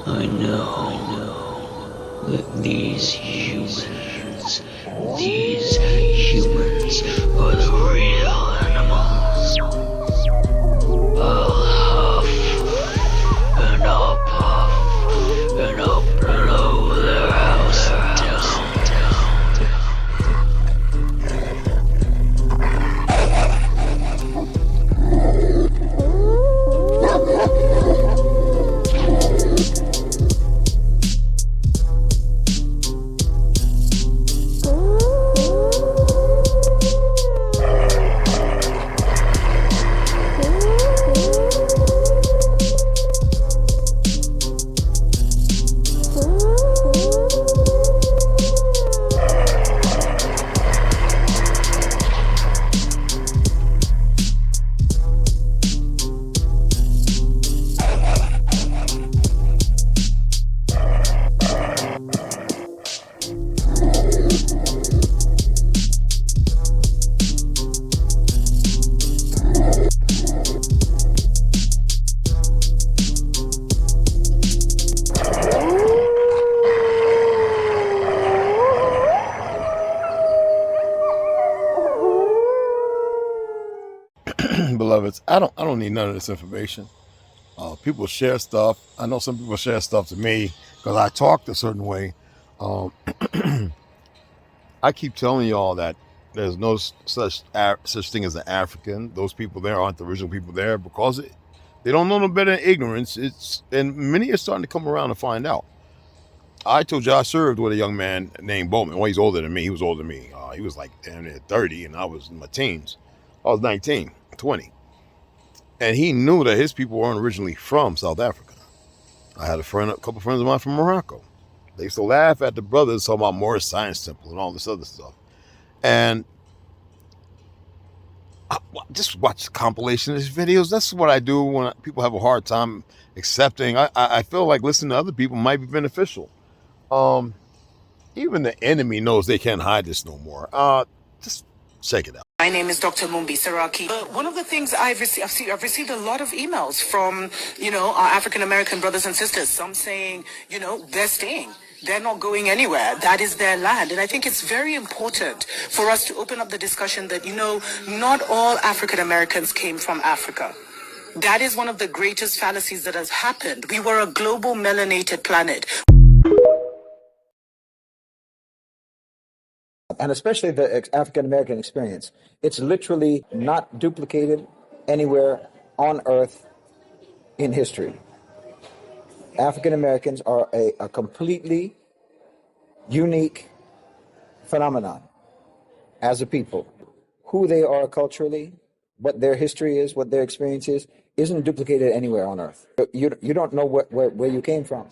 I know that these humans are the real animals. I'll huff and I'll puff and I'll blow their house down. Beloveds, I don't need none of this information. People share stuff. I know some people share stuff to me because I talked a certain way. Um, I keep telling y'all that there's no such thing as an African. Those people there aren't the original people there because they don't know no better than ignorance. And many are starting to come around and find out. I told you I served with a young man named Bowman. Well, he's older than me. He was older than me. He was like damn near 30, and I was in my teens. I was 19, 20. And he knew that his people weren't originally from South Africa. I had a couple friends of mine from Morocco. They used to laugh at the brothers talking about Morris Science Temple and all this other stuff. And I just watch compilation of these videos. That's what I do when people have a hard time accepting. I feel like listening to other people might be beneficial. Even the enemy knows they can't hide this no more. Just check it out. My name is Dr. Mumbi Saraki. One of the things I've received a lot of emails from, our African-American brothers and sisters. Some saying, they're staying. They're not going anywhere. That is their land. And I think it's very important for us to open up the discussion that, not all African-Americans came from Africa. That is one of the greatest fallacies that has happened. We were a global melanated planet. And especially the African-American experience. It's literally not duplicated anywhere on earth in history. African-Americans are a completely unique phenomenon as a people. Who they are culturally, what their history is, what their experience is, isn't duplicated anywhere on earth. You don't know where you came from.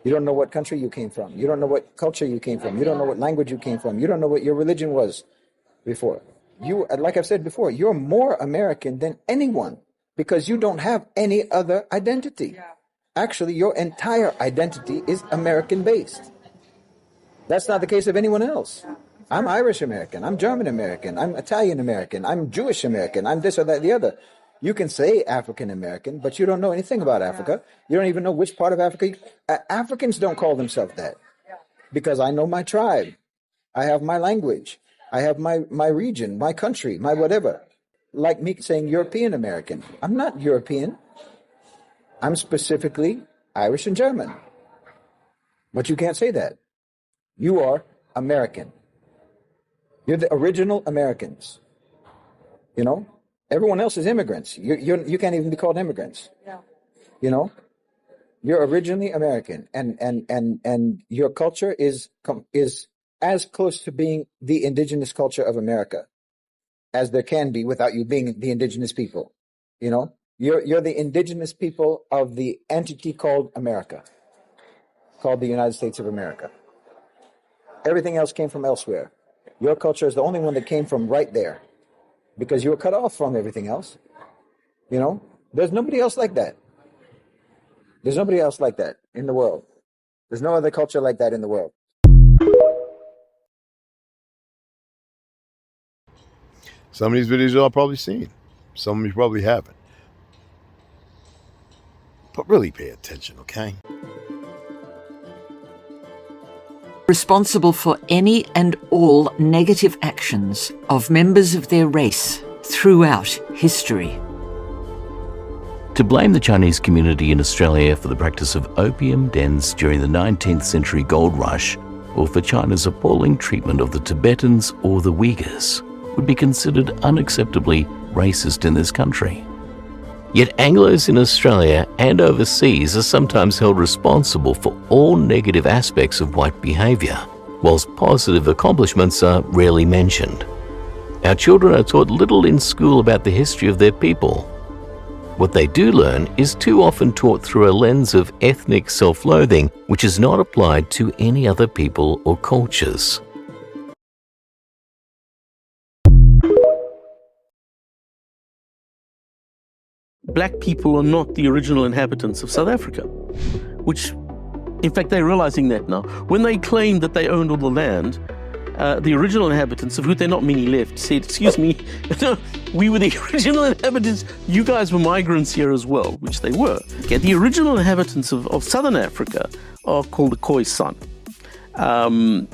You don't know what country you came from. You don't know what culture you came from. You don't know what language you came from. You don't know what your religion was before. You, like I've said before, you're more American than anyone because you don't have any other identity. Actually, your entire identity is American-based. That's not the case of anyone else. I'm Irish American. I'm German American. I'm Italian American. I'm Jewish American. I'm this or that, the other. You can say African American, but you don't know anything about Africa. You don't even know which part of Africa. Africans don't call themselves that because I know my tribe. I have my language. I have my region, my country, my whatever. Like me saying European American. I'm not European. I'm specifically Irish and German. But you can't say that. You are American. You're the original Americans. Everyone else is immigrants. You can't even be called immigrants. Yeah. You're originally American, and your culture is as close to being the indigenous culture of America as there can be without you being the indigenous people. You're the indigenous people of the entity called America, called the United States of America. Everything else came from elsewhere. Your culture is the only one that came from right there because you were cut off from everything else. There's nobody else like that. There's nobody else like that in the world. There's no other culture like that in the world. Some of these videos y'all probably seen. Some of you probably haven't. But really pay attention, okay? Responsible for any and all negative actions of members of their race throughout history. To blame the Chinese community in Australia for the practice of opium dens during the 19th century gold rush, or for China's appalling treatment of the Tibetans or the Uyghurs, would be considered unacceptably racist in this country. Yet Anglos in Australia and overseas are sometimes held responsible for all negative aspects of white behaviour, whilst positive accomplishments are rarely mentioned. Our children are taught little in school about the history of their people. What they do learn is too often taught through a lens of ethnic self-loathing, which is not applied to any other people or cultures. Black people are not the original inhabitants of South Africa, which, in fact, they're realizing that now. When they claimed that they owned all the land, the original inhabitants, of who there are not many left, said, excuse me, we were the original inhabitants, you guys were migrants here as well, which they were. Okay, the original inhabitants of Southern Africa are called the Khoisan.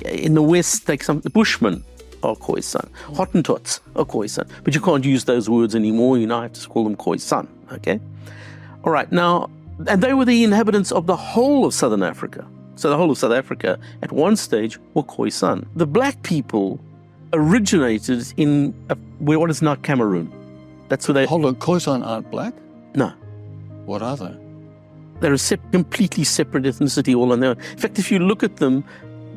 In the West, the Bushmen are Khoisan. Hottentots are Khoisan. But you can't use those words anymore, you now have to call them Khoisan, okay? All right, now, and they were the inhabitants of the whole of Southern Africa. So the whole of South Africa, at one stage, were Khoisan. The black people originated in what is now Cameroon. That's where they... Hold on, Khoisan aren't black? No. What are they? They're a completely separate ethnicity all on their own. In fact, if you look at them,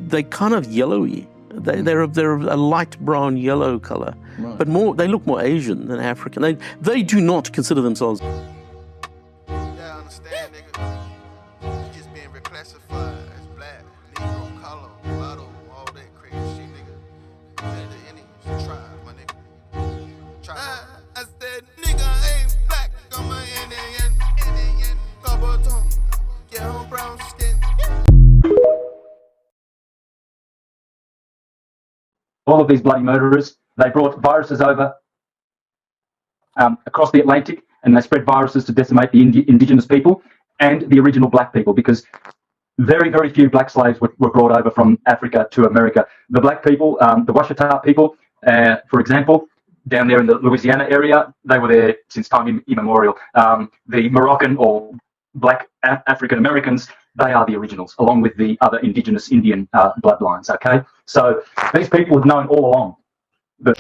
they're kind of yellowy. They're a light brown yellow color, right. But they look more Asian than African. They do not consider themselves. Yeah, I understand, nigga. You just being reclassified as black, Negro, color, mulatto, all that crazy shit, nigga. Man, the Indians, tribe, my nigga. Tribe. I said, nigga, I ain't black, I'm a Indian, couple tone, yeah, I'm brown skin. All of these bloody murderers, they brought viruses over across the Atlantic, and they spread viruses to decimate the indigenous people and the original black people, because very, very few black slaves were brought over from Africa to America. The black people, the Washita people, for example, down there in the Louisiana area, they were there since time immemorial. The Moroccan or black African Americans, they are the originals, along with the other indigenous Indian bloodlines, okay? So these people have known all along that...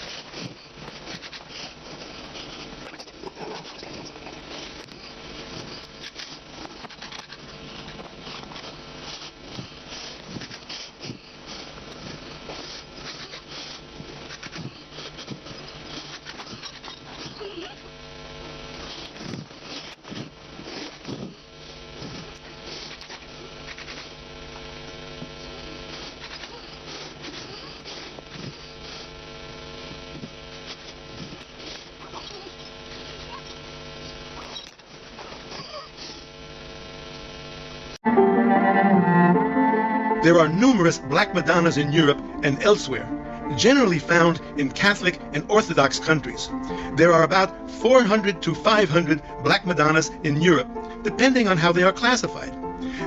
There are numerous Black Madonnas in Europe and elsewhere, generally found in Catholic and Orthodox countries. There are about 400 to 500 Black Madonnas in Europe, depending on how they are classified.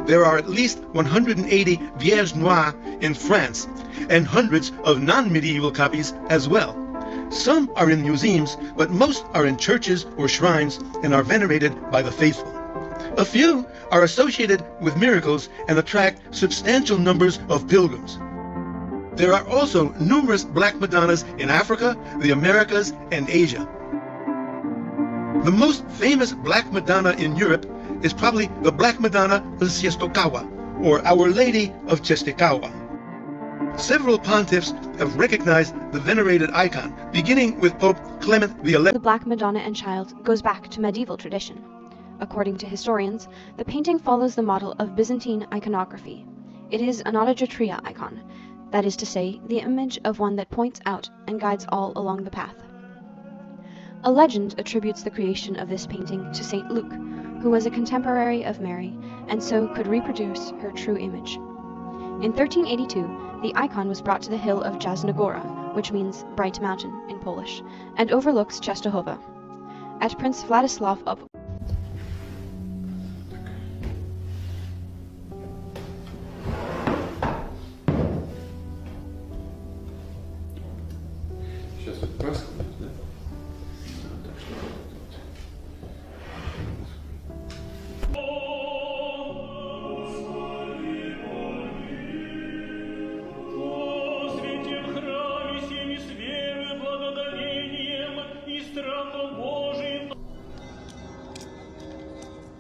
There are at least 180 Vierges Noires in France, and hundreds of non-medieval copies as well. Some are in museums, but most are in churches or shrines and are venerated by the faithful. A few are associated with miracles and attract substantial numbers of pilgrims. There are also numerous Black Madonnas in Africa, the Americas, and Asia. The most famous Black Madonna in Europe is probably the Black Madonna of Czestochowa, or Our Lady of Czestochowa. Several pontiffs have recognized the venerated icon, beginning with Pope Clement XI. The Black Madonna and Child goes back to medieval tradition. According to historians, the painting follows the model of Byzantine iconography. It is an autogetria icon, that is to say, the image of one that points out and guides all along the path. A legend attributes the creation of this painting to Saint Luke, who was a contemporary of Mary, and so could reproduce her true image. In 1382, the icon was brought to the hill of Jasna-Góra, which means Bright Mountain in Polish, and overlooks Częstochowa. At Prince Vladislav of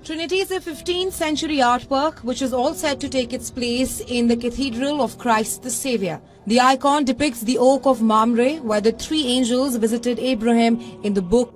Trinity is a 15th century artwork which is all set to take its place in the Cathedral of Christ the Saviour. The icon depicts the Oak of Mamre, where the three angels visited Abraham in the book,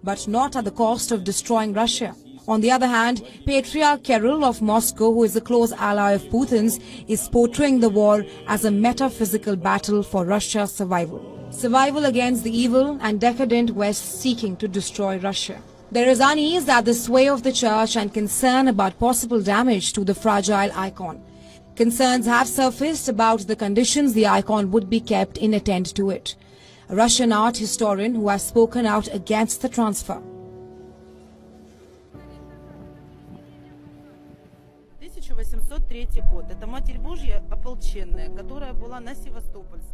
but not at the cost of destroying Russia. On the other hand, Patriarch Kirill of Moscow, who is a close ally of Putin's, is portraying the war as a metaphysical battle for Russia's survival. Survival against the evil and decadent West seeking to destroy Russia. There is unease at the sway of the church and concern about possible damage to the fragile icon. Concerns have surfaced about the conditions the icon would be kept in attend to it. A Russian art historian who has spoken out against the transfer.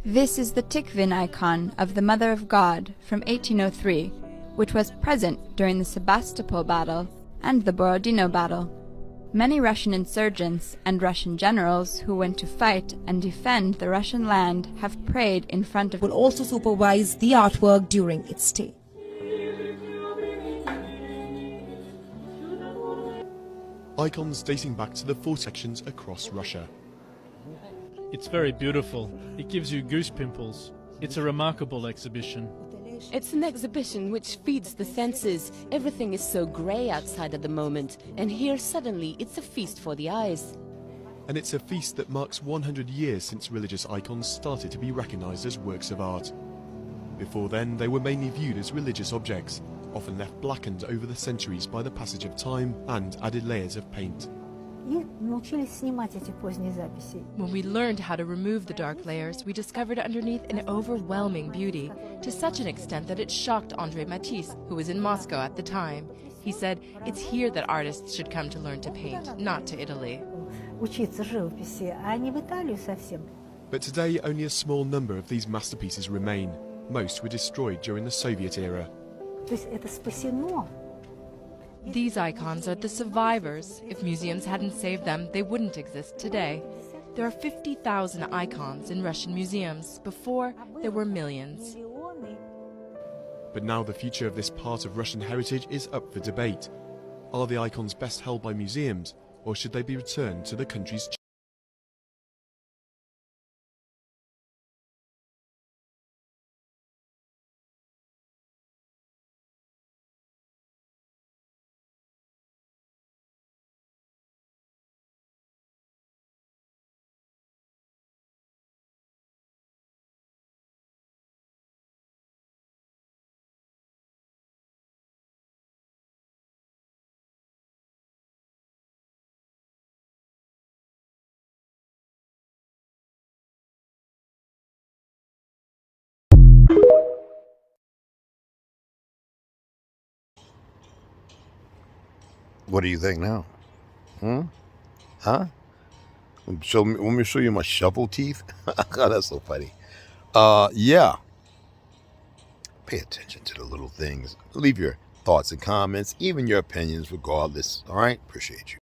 This is the Tikvin icon of the Mother of God from 1803, which was present during the Sebastopol battle and the Borodino battle. Many Russian insurgents and Russian generals who went to fight and defend the Russian land have prayed in front of. Will also supervise the artwork during its stay. Icons dating back to the four sections across Russia. It's very beautiful. It gives you goose pimples. It's a remarkable exhibition. It's an exhibition which feeds the senses. Everything is so grey outside at the moment, and here suddenly it's a feast for the eyes. And it's a feast that marks 100 years since religious icons started to be recognized as works of art. Before then, they were mainly viewed as religious objects, often left blackened over the centuries by the passage of time and added layers of paint. When we learned how to remove the dark layers, we discovered underneath an overwhelming beauty, to such an extent that it shocked André Matisse, who was in Moscow at the time. He said, "It's here that artists should come to learn to paint, not to Italy." But today, only a small number of these masterpieces remain. Most were destroyed during the Soviet era. These icons are the survivors. If museums hadn't saved them, they wouldn't exist today. There are 50,000 icons in Russian museums. Before, there were millions. But now the future of this part of Russian heritage is up for debate. Are the icons best held by museums, or should they be returned to the country's What do you think now? Huh? Want me to show you my shovel teeth? God, that's so funny. Yeah. Pay attention to the little things. Leave your thoughts and comments, even your opinions, regardless. All right? Appreciate you.